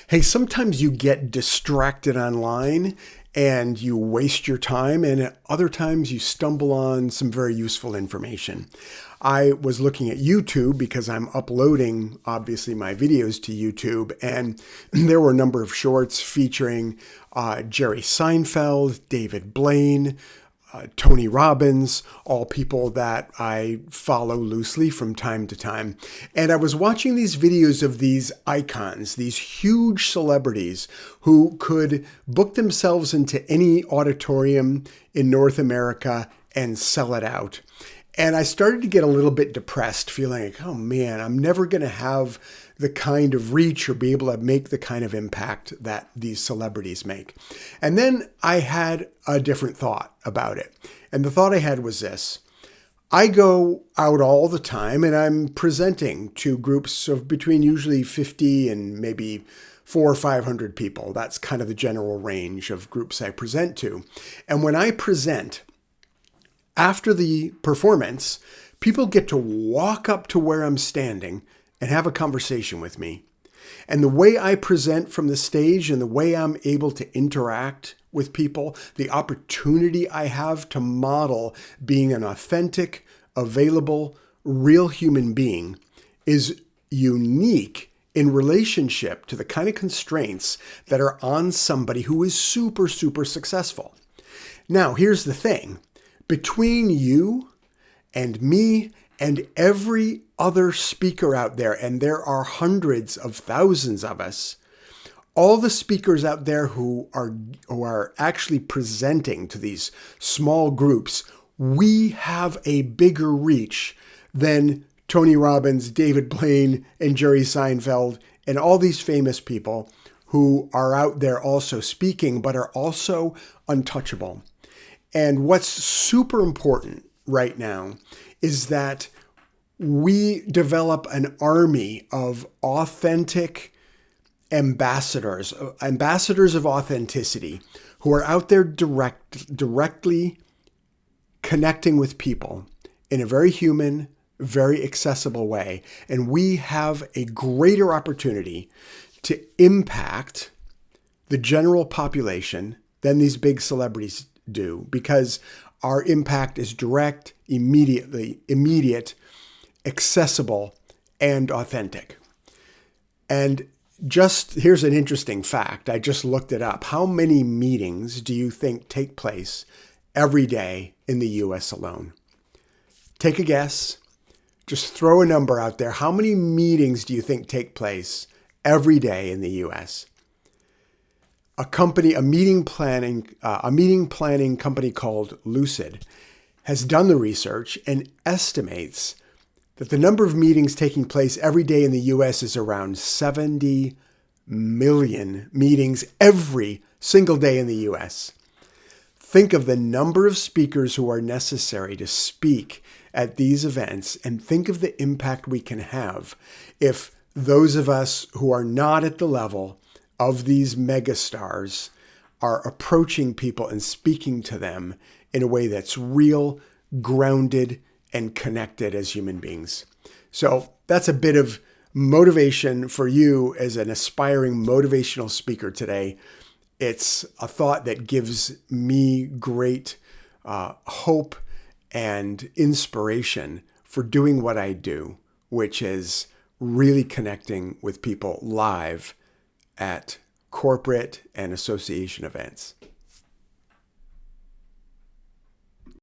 Hey, sometimes you get distracted online and you waste your time, and at other times you stumble on some very useful information. I was looking at YouTube because I'm uploading, obviously, my videos to YouTube, and there were a number of shorts featuring Jerry Seinfeld, David Blaine, Tony Robbins, all people that I follow loosely from time to time. And I was watching these videos of these icons, these huge celebrities who could book themselves into any auditorium in North America and sell it out. And I started to get a little bit depressed, feeling like, oh man, I'm never going to have the kind of reach or be able to make the kind of impact that these celebrities make. And then I had a different thought about it. And the thought I had was this. I go out all the time and I'm presenting to groups of between usually 50 and maybe 400 or 500 people. That's kind of the general range of groups I present to. And when I present, after the performance, people get to walk up to where I'm standing and have a conversation with me. And the way I present from the stage and the way I'm able to interact with people, the opportunity I have to model being an authentic, available, real human being is unique in relationship to the kind of constraints that are on somebody who is super, super successful. Now, here's the thing. Between you and me and every other speaker out there, and there are hundreds of thousands of us, all the speakers out there who are actually presenting to these small groups, we have a bigger reach than Tony Robbins, David Blaine, and Jerry Seinfeld, and all these famous people who are out there also speaking, but are also untouchable. And what's super important right now is that we develop an army of authentic ambassadors of authenticity who are out there directly connecting with people in a very human, very accessible way. And we have a greater opportunity to impact the general population than these big celebrities do, because our impact is direct, immediate, accessible, and authentic. And just here's an interesting fact. I just looked it up. How many meetings do you think take place every day in the US alone? Take a guess. Just throw a number out there. How many meetings do you think take place every day in the US? A meeting planning company called Lucid has done the research and estimates that the number of meetings taking place every day in the US is around 70 million meetings every single day in the US. Think of the number of speakers who are necessary to speak at these events, and think of the impact we can have if those of us who are not at the level of these megastars are approaching people and speaking to them in a way that's real, grounded, and connected as human beings. So that's a bit of motivation for you as an aspiring motivational speaker today. It's a thought that gives me great hope and inspiration for doing what I do, which is really connecting with people live at corporate and association events.